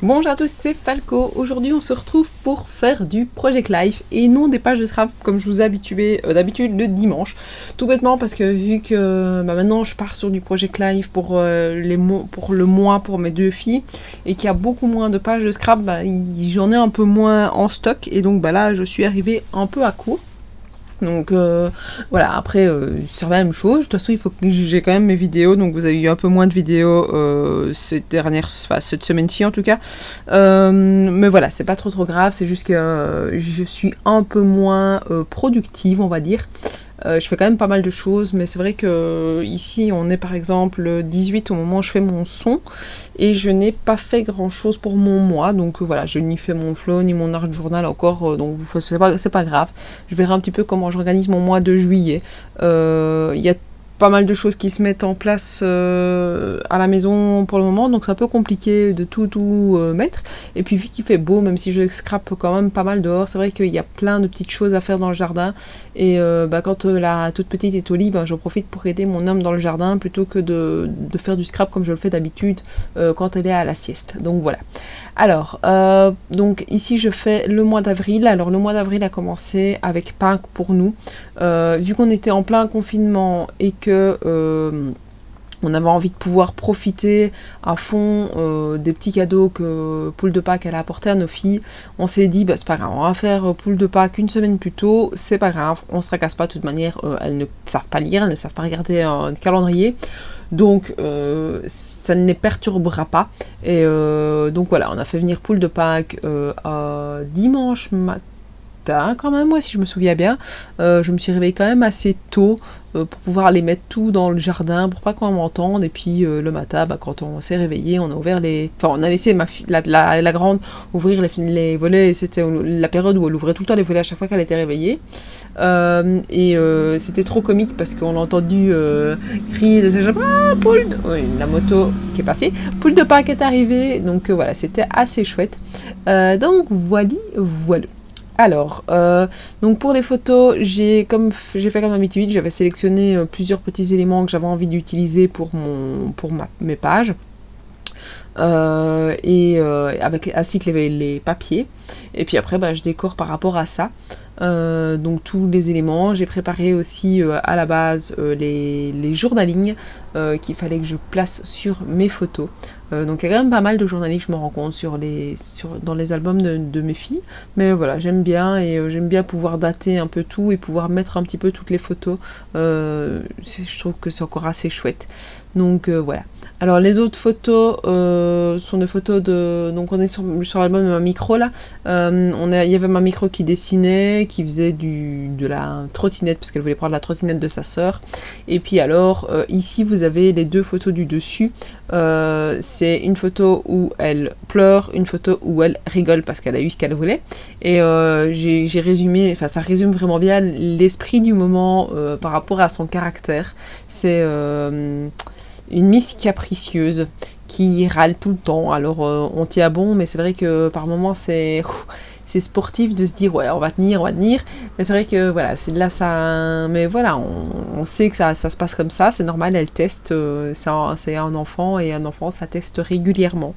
Bonjour à tous, c'est Falco. Aujourd'hui, on se retrouve pour faire du Project Life et non des pages de scrap comme je vous ai habitué d'habitude le dimanche. Tout bêtement parce que vu que maintenant je pars sur du Project Life pour le mois pour mes deux filles et qu'il y a beaucoup moins de pages de scrap, j'en ai un peu moins en stock et donc là je suis arrivée un peu à court. Donc voilà, après c'est la même chose. De toute façon, il faut que j'ai quand même mes vidéos. Donc vous avez eu un peu moins de vidéos cette semaine-ci en tout cas. Mais voilà, c'est pas trop grave. C'est juste que je suis un peu moins productive, on va dire. Je fais quand même pas mal de choses, mais c'est vrai que ici on est par exemple 18 au moment où je fais mon son et je n'ai pas fait grand chose pour mon mois, donc voilà, je n'y fais mon flow ni mon art journal encore, donc c'est pas grave. Je verrai un petit peu comment j'organise mon mois de juillet. Il y a pas mal de choses qui se mettent en place à la maison pour le moment, donc c'est un peu compliqué de tout mettre. Et puis vu qu'il fait beau, même si je scrape quand même pas mal dehors, c'est vrai qu'il y a plein de petites choses à faire dans le jardin. Et quand la toute petite est au lit, j'en profite pour aider mon homme dans le jardin plutôt que de faire du scrap comme je le fais d'habitude quand elle est à la sieste. Donc voilà. Alors, donc ici je fais le mois d'avril. Alors le mois d'avril a commencé avec Pâques pour nous. Vu qu'on était en plein confinement et que on avait envie de pouvoir profiter à fond des petits cadeaux que Poule de Pâques elle a apporté à nos filles. On s'est dit, c'est pas grave, on va faire Poule de Pâques une semaine plus tôt, c'est pas grave, on se tracasse pas de toute manière, elles ne savent pas lire, elles ne savent pas regarder un calendrier. Donc ça ne les perturbera pas. Et donc voilà, on a fait venir Poule de Pâques dimanche matin quand même, si je me souviens bien. Je me suis réveillée quand même assez tôt pour pouvoir aller mettre tout dans le jardin pour pas qu'on m'entende. Et puis le matin, quand on s'est réveillé, on a ouvert on a laissé la grande ouvrir les volets. C'était la période où elle ouvrait tout le temps les volets à chaque fois qu'elle était réveillée. C'était trop comique parce qu'on a entendu crier de sa chambre, Poule, oui, la moto qui est passée, Poule de Pâques est arrivée. Donc voilà, c'était assez chouette. Donc voilà. Alors, donc pour les photos, j'ai fait comme d'habitude, j'avais sélectionné plusieurs petits éléments que j'avais envie d'utiliser pour mes pages. Ainsi que les papiers. Et puis après, je décore par rapport à ça. Donc tous les éléments. J'ai préparé aussi à la base les journalings qu'il fallait que je place sur mes photos. Donc il y a quand même pas mal de journalings que je me rends compte dans les albums de mes filles. Mais voilà, j'aime bien et j'aime bien pouvoir dater un peu tout et pouvoir mettre un petit peu toutes les photos. Je trouve que c'est encore assez chouette. Donc voilà. Alors les autres photos sont des photos donc on est sur l'album de ma micro là. Il y avait ma micro qui dessinait, qui faisait de la trottinette parce qu'elle voulait prendre la trottinette de sa sœur. Et puis alors ici vous avez les deux photos du dessus. C'est une photo où elle pleure, une photo où elle rigole parce qu'elle a eu ce qu'elle voulait. Et j'ai résumé, ça résume vraiment bien l'esprit du moment par rapport à son caractère. C'est une Miss capricieuse qui râle tout le temps. Alors on tient bon, mais c'est vrai que par moments c'est sportif de se dire ouais on va tenir. Mais c'est vrai que voilà, c'est là ça. Mais voilà, on sait que ça se passe comme ça, c'est normal, elle teste. C'est un enfant et un enfant ça teste régulièrement.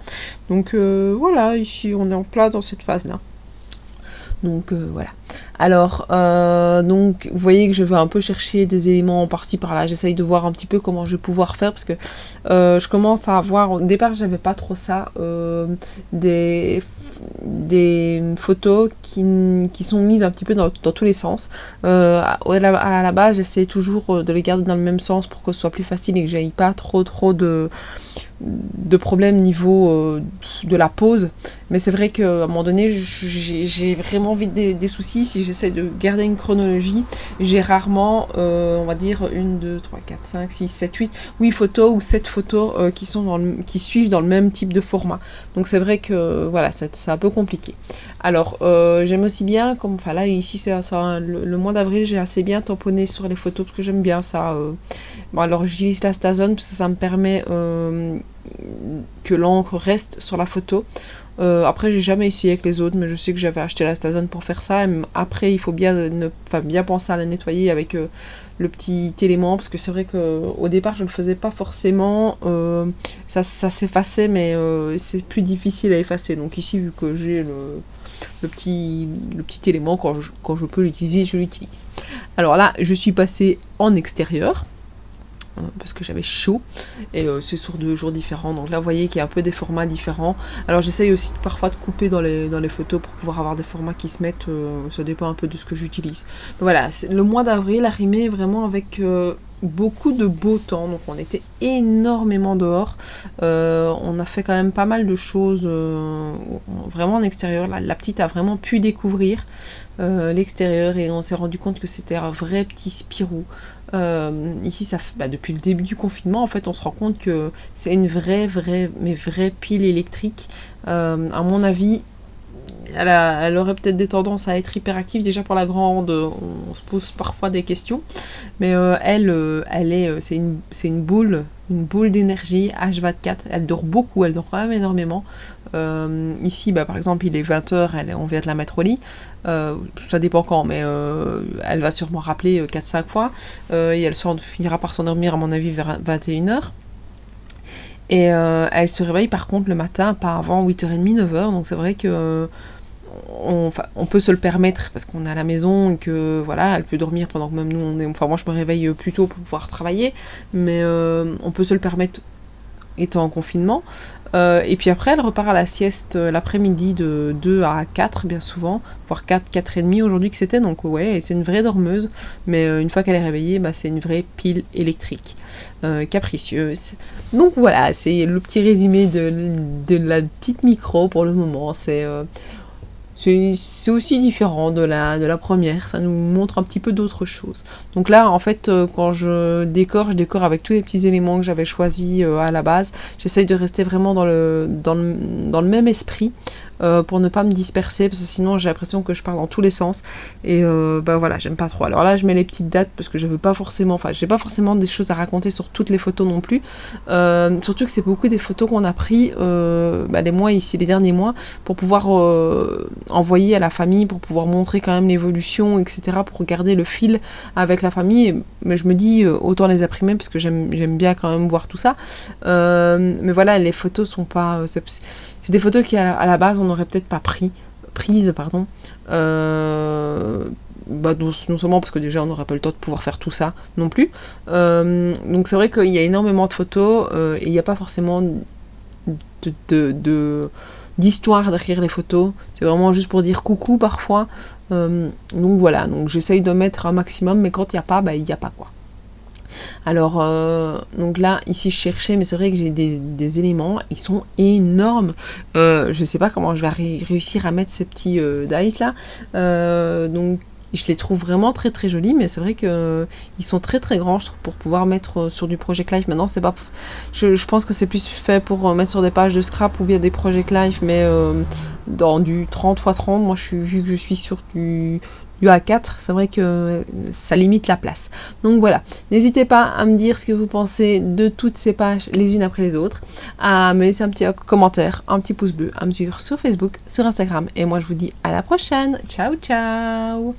Donc voilà, ici on est en plein dans cette phase là. Donc voilà. Alors, donc vous voyez que je vais un peu chercher des éléments par-ci par-là. J'essaye de voir un petit peu comment je vais pouvoir faire parce que je commence à avoir. Au départ, j'avais pas trop ça. Des photos qui sont mises un petit peu dans tous les sens. À la base, j'essaie toujours de les garder dans le même sens pour que ce soit plus facile et que j'aille pas trop de problèmes niveau de la pose. Mais c'est vrai qu'à un moment donné, j'ai vraiment vite des soucis. Si j'essaie de garder une chronologie, j'ai rarement, on va dire, 1, 2, 3, 4, 5, 6, 7, 8 photos ou 7 photos qui suivent dans le même type de format. Donc c'est vrai que voilà, c'est un peu compliqué. Alors, j'aime aussi bien, comme, enfin là, ici, c'est ça, le mois d'avril, j'ai assez bien tamponné sur les photos, parce que j'aime bien ça. Bon, alors, j'utilise la Stazone, parce que ça me permet que l'encre reste sur la photo. Après, j'ai jamais essayé avec les autres, mais je sais que j'avais acheté la Stazone pour faire ça. Après, il faut bien penser à la nettoyer avec le petit élément, parce que c'est vrai qu'au départ, je ne le faisais pas forcément. Ça s'effaçait, mais c'est plus difficile à effacer. Donc ici, vu que j'ai le petit élément, quand je peux l'utiliser, je l'utilise. Alors là, je suis passée en extérieur parce que j'avais chaud et c'est sur 2 jours différents, donc là vous voyez qu'il y a un peu des formats différents. Alors j'essaye aussi parfois de couper dans les photos pour pouvoir avoir des formats qui se mettent, ça dépend un peu de ce que j'utilise. Voilà, le mois d'avril a rimé vraiment avec beaucoup de beau temps, donc on était énormément dehors, on a fait quand même pas mal de choses vraiment en extérieur. La petite a vraiment pu découvrir l'extérieur et on s'est rendu compte que c'était un vrai petit Spirou. Ici, depuis le début du confinement, en fait, on se rend compte que c'est une vraie pile électrique. À mon avis, elle aurait peut-être des tendances à être hyperactive. Déjà pour la grande, on se pose parfois des questions. Mais c'est une boule d'énergie H24. Elle dort beaucoup, elle dort quand même énormément. Ici, par exemple, il est 20h, on vient de la mettre au lit. Ça dépend quand, mais elle va sûrement rappeler 4-5 fois. Et elle finira par s'endormir, à mon avis, vers 21h. Et elle se réveille par contre le matin, pas avant 8h30, 9h. Donc c'est vrai que on peut se le permettre parce qu'on est à la maison et que voilà, elle peut dormir pendant que même nous on est. Enfin, moi je me réveille plus tôt pour pouvoir travailler, mais on peut se le permettre étant en confinement. Et puis après, elle repart à la sieste l'après-midi de 2 à 4, bien souvent, voire 4, 4h30 aujourd'hui que c'était. Donc ouais, c'est une vraie dormeuse, mais une fois qu'elle est réveillée, c'est une vraie pile électrique, capricieuse. Donc voilà, c'est le petit résumé de la petite micro pour le moment. C'est aussi différent de la première, ça nous montre un petit peu d'autres choses. Donc là, en fait, quand je décore avec tous les petits éléments que j'avais choisis à la base. J'essaye de rester vraiment dans le même esprit pour ne pas me disperser, parce que sinon j'ai l'impression que je pars dans tous les sens. Et voilà, j'aime pas trop. Alors là, je mets les petites dates parce que je veux pas forcément, j'ai pas forcément des choses à raconter sur toutes les photos non plus. Surtout que c'est beaucoup des photos qu'on a pris les derniers mois, pour pouvoir envoyer à la famille, pour pouvoir montrer quand même l'évolution, etc., pour garder le fil avec la famille. Mais je me dis autant les imprimer parce que j'aime bien quand même voir tout ça. Mais voilà, les photos sont pas, c'est des photos qui à la base on n'aurait peut-être pas prises, pardon. Non seulement parce que déjà on n'aurait pas le temps de pouvoir faire tout ça non plus. Donc c'est vrai qu'il y a énormément de photos et il n'y a pas forcément d'histoire derrière les photos. C'est vraiment juste pour dire coucou parfois. Donc voilà, donc j'essaye de mettre un maximum, mais quand il n'y a pas, il n'y a pas quoi. Alors, donc là, ici je cherchais, mais c'est vrai que j'ai des éléments, ils sont énormes. Je sais pas comment je vais réussir à mettre ces petits dice là. Donc je les trouve vraiment très très jolis, mais c'est vrai que ils sont très très grands, je trouve, pour pouvoir mettre sur du Project Life. Maintenant, c'est pas, je pense que c'est plus fait pour mettre sur des pages de scrap ou bien des Project Life, mais dans du 30x30. Moi, vu que je suis sur du A4, c'est vrai que ça limite la place. Donc voilà, n'hésitez pas à me dire ce que vous pensez de toutes ces pages les unes après les autres, à me laisser un petit commentaire, un petit pouce bleu, à me suivre sur Facebook, sur Instagram, et moi je vous dis à la prochaine. Ciao ciao.